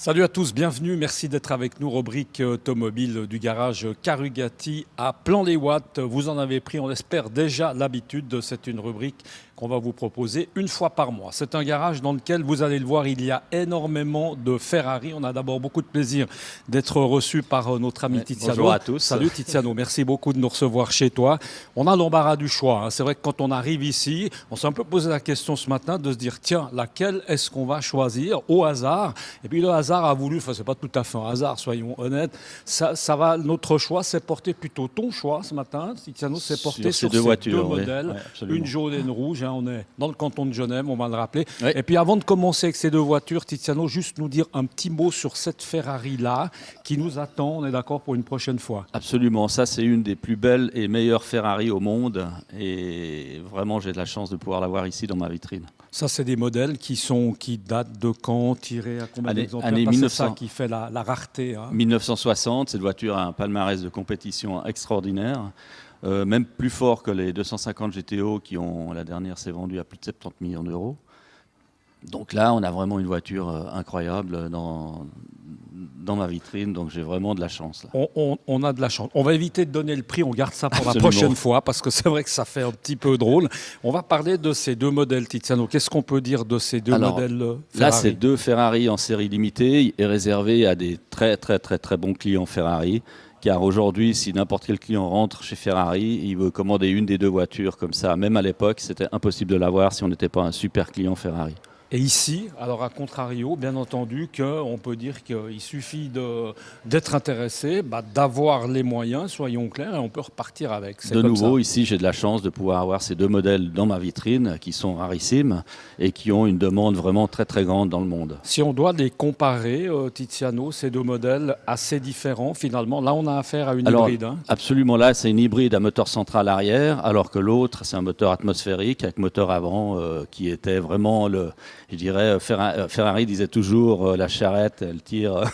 Salut à tous, bienvenue, merci d'être avec nous. Rubrique automobile du garage Carugati à Plan-les-Ouates. Vous en avez pris, on espère, déjà l'habitude. C'est une rubrique qu'on va vous proposer une fois par mois. C'est un garage dans lequel, vous allez le voir, il y a énormément de Ferrari. On a d'abord beaucoup de plaisir d'être reçu par notre ami Tiziano. Bonjour à tous. Salut Tiziano, merci beaucoup de nous recevoir chez toi. On a l'embarras du choix. C'est vrai que quand on arrive ici, on s'est un peu posé la question ce matin de se dire, tiens, laquelle est-ce qu'on va choisir au hasard? Et puis le hasard a voulu, enfin c'est pas tout à fait un hasard, soyons honnêtes, notre choix s'est porté plutôt ton choix ce matin, Tiziano, s'est porté sur ces deux modèles, une jaune et une rouge. On est dans le canton de Genève, on va le rappeler. Oui. Et puis avant de commencer avec ces deux voitures, Tiziano, juste nous dire un petit mot sur cette Ferrari-là qui nous attend, on est d'accord, pour une prochaine fois. Absolument, ça c'est une des plus belles et meilleures Ferrari au monde et vraiment j'ai de la chance de pouvoir l'avoir ici dans ma vitrine. Ça c'est des modèles qui datent de quand, tirés à combien d'exemplaires? C'est ça qui fait la rareté. 1960, cette voiture a un palmarès de compétition extraordinaire. Même plus fort que les 250 GTO la dernière s'est vendue à plus de 70 millions d'euros. Donc là, on a vraiment une voiture incroyable dans ma vitrine, donc j'ai vraiment de la chance. Là. On a de la chance. On va éviter de donner le prix, on garde ça pour la prochaine fois, parce que c'est vrai que ça fait un petit peu drôle. On va parler de ces deux modèles, Tiziano. Qu'est-ce qu'on peut dire de ces deux modèles Ferrari? Là, c'est deux Ferrari en série limitée et réservés à des très bons clients Ferrari. Car aujourd'hui, si n'importe quel client rentre chez Ferrari, il veut commander une des deux voitures comme ça. Même à l'époque, c'était impossible de l'avoir si on n'était pas un super client Ferrari. Et ici, alors à contrario, bien entendu, on peut dire qu'il suffit d'être intéressé, d'avoir les moyens, soyons clairs, et on peut repartir avec. De nouveau, ici, j'ai de la chance de pouvoir avoir ces deux modèles dans ma vitrine qui sont rarissimes et qui ont une demande vraiment très grande dans le monde. Si on doit les comparer, Tiziano, ces deux modèles assez différents, finalement, là on a affaire à une hybride. Absolument, là c'est une hybride à moteur central arrière, alors que l'autre c'est un moteur atmosphérique avec moteur avant qui était vraiment je dirais, Ferrari disait toujours la charrette, elle tire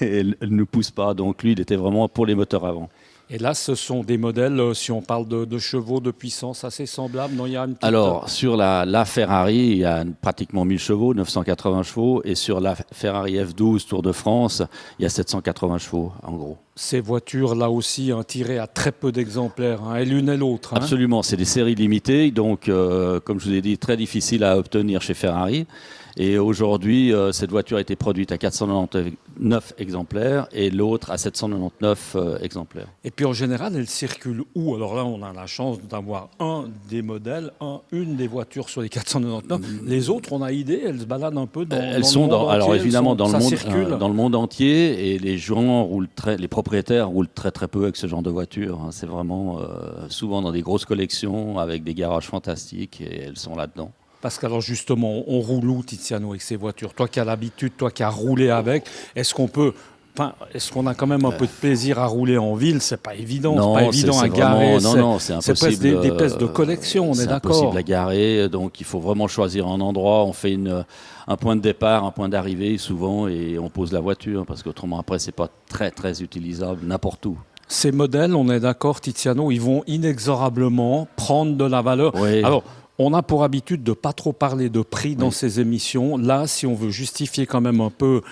et elle ne pousse pas. Donc lui, il était vraiment pour les moteurs avant. Et là, ce sont des modèles, si on parle de chevaux, de puissance, assez semblables. Non, il y a une petite... Alors, sur la Ferrari, il y a pratiquement 1000 chevaux, 980 chevaux. Et sur la Ferrari F12 Tour de France, il y a 780 chevaux, en gros. Ces voitures, là aussi, tirées à très peu d'exemplaires, et l'une et l'autre. Absolument, c'est des séries limitées. Donc, comme je vous ai dit, très difficile à obtenir chez Ferrari. Et aujourd'hui, cette voiture a été produite à 499 exemplaires et l'autre à 799 exemplaires. Et puis en général, elle circule où? Alors là, on a la chance d'avoir un des modèles, une des voitures sur les 499. Les autres, on a idée, elles se baladent un peu dans le monde entier. Alors évidemment, dans le monde entier, et les gens les propriétaires roulent très peu avec ce genre de voiture. C'est vraiment souvent dans des grosses collections avec des garages fantastiques et elles sont là-dedans. Parce qu'alors justement, on roule où, Tiziano, avec ces voitures? Toi qui as l'habitude, toi qui as roulé avec, est-ce qu'on a quand même un peu de plaisir à rouler en ville? C'est pas évident, non, c'est pas évident à garer. Non, c'est impossible. C'est presque des pièces de collection, on est d'accord. C'est impossible à garer, donc il faut vraiment choisir un endroit. On fait un point de départ, un point d'arrivée souvent, et on pose la voiture, parce qu'autrement après c'est pas très utilisable n'importe où. Ces modèles, on est d'accord, Tiziano, ils vont inexorablement prendre de la valeur. Oui. Alors, on a pour habitude de ne pas trop parler de prix dans ces émissions. Là, si on veut justifier quand même un peu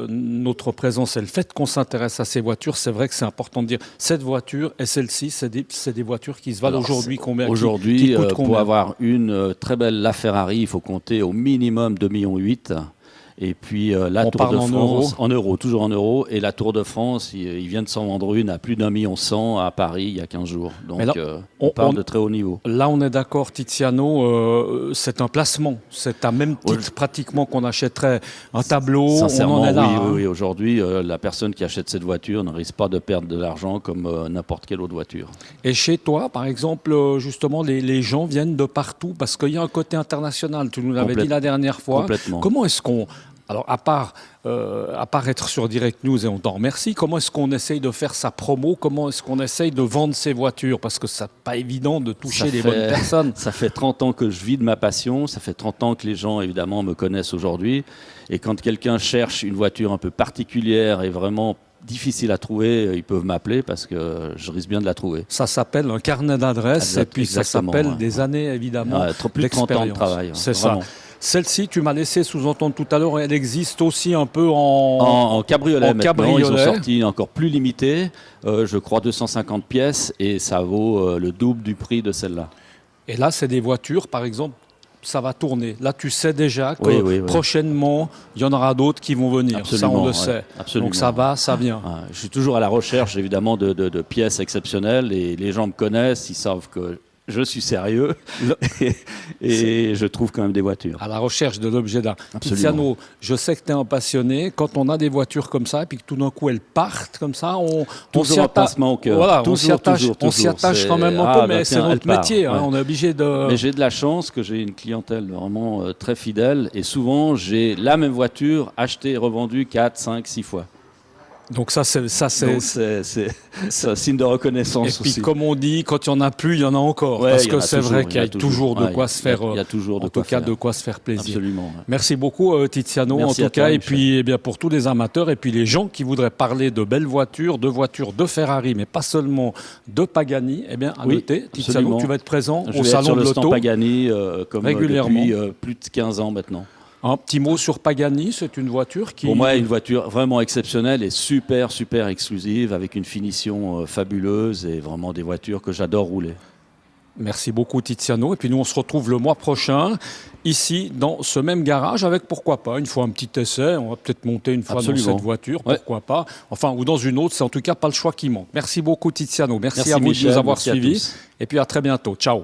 notre présence et le fait qu'on s'intéresse à ces voitures, c'est vrai que c'est important de dire cette voiture et celle-ci, c'est des voitures qui se valent aujourd'hui combien? Aujourd'hui, pour avoir une très belle LaFerrari, il faut compter au minimum 2,8 millions. Et puis la Tour de France, en euros, toujours en euros. Et la Tour de France, il vient de s'en vendre une à plus d'1,1 million à Paris il y a 15 jours. Donc là, on parle de très haut niveau. Là, on est d'accord, Tiziano, c'est un placement. C'est à même titre pratiquement qu'on achèterait un tableau. Sincèrement, on en est là, oui. Aujourd'hui, la personne qui achète cette voiture ne risque pas de perdre de l'argent comme n'importe quelle autre voiture. Et chez toi, par exemple, justement, les gens viennent de partout parce qu'il y a un côté international. Tu nous l'avais dit la dernière fois. Complètement. Comment est-ce qu'on... Alors, à part être sur Direct News, et on t'en remercie, comment est-ce qu'on essaye de faire sa promo? Comment est-ce qu'on essaye de vendre ses voitures? Parce que c'est pas évident de toucher les bonnes personnes. Ça fait 30 ans que je vis de ma passion. Ça fait 30 ans que les gens, évidemment, me connaissent aujourd'hui. Et quand quelqu'un cherche une voiture un peu particulière et vraiment difficile à trouver, ils peuvent m'appeler parce que je risque bien de la trouver. Ça s'appelle un carnet d'adresses et puis ça s'appelle des années, évidemment, plus de 30 ans de travail. C'est ça. Celle-ci, tu m'as laissé sous-entendre tout à l'heure, elle existe aussi un peu En cabriolet en maintenant, ils ont cabriolet. sorti encore plus limité, je crois 250 pièces, et ça vaut le double du prix de celle-là. Et là, c'est des voitures, par exemple, ça va tourner. Là, tu sais déjà que Oui. prochainement, il y en aura d'autres qui vont venir. Absolument, ça, on le ouais, sait. absolument. Donc ça va, ça vient. Ouais, je suis toujours à la recherche, évidemment, de pièces exceptionnelles, et les gens me connaissent, ils savent que je suis sérieux, et je trouve quand même des voitures. À la recherche de l'objet d'art. Absolument. Tiziano, je sais que tu es un passionné. Quand on a des voitures comme ça, et puis que tout d'un coup elles partent comme ça, on Toujours s'y un attache. pincement au cœur. Voilà, Toujours, on s'y attache quand même un peu, mais c'est notre métier. Hein, on est obligé de. Mais j'ai de la chance que j'ai une clientèle vraiment très fidèle, et souvent j'ai la même voiture achetée et revendue 4, 5, 6 fois. Donc ça, c'est un signe de reconnaissance et puis aussi. comme on dit, quand il y en a plus, il y en a encore. Ouais, parce il y en que a c'est toujours, vrai qu'il y a toujours de ouais, quoi se faire. il y a toujours de en quoi tout cas, faire. de quoi se faire plaisir. Absolument. Ouais. Merci beaucoup Tiziano, Merci en tout à toi, cas. Et Michel. puis eh bien, pour tous les amateurs et puis les gens qui voudraient parler de belles voitures de Ferrari, mais pas seulement de Pagani, eh bien à Oui, noter, Tiziano, absolument. tu vas être présent Je au vais être salon sur de le stand l'auto Pagani comme régulièrement. depuis plus de 15 ans maintenant. Un petit mot sur Pagani, c'est une voiture qui... Pour moi, une voiture vraiment exceptionnelle et super, super exclusive, avec une finition fabuleuse, et vraiment des voitures que j'adore rouler. Merci beaucoup Tiziano. Et puis nous, on se retrouve le mois prochain, ici, dans ce même garage, avec pourquoi pas, une fois un petit essai. On va peut-être monter une fois Absolument. dans cette voiture, Ouais. pourquoi pas. Enfin, ou dans une autre, c'est en tout cas pas le choix qui manque. Merci beaucoup Tiziano. Merci à vous Michel, de nous avoir merci à suivis. tous. Et puis à très bientôt. Ciao.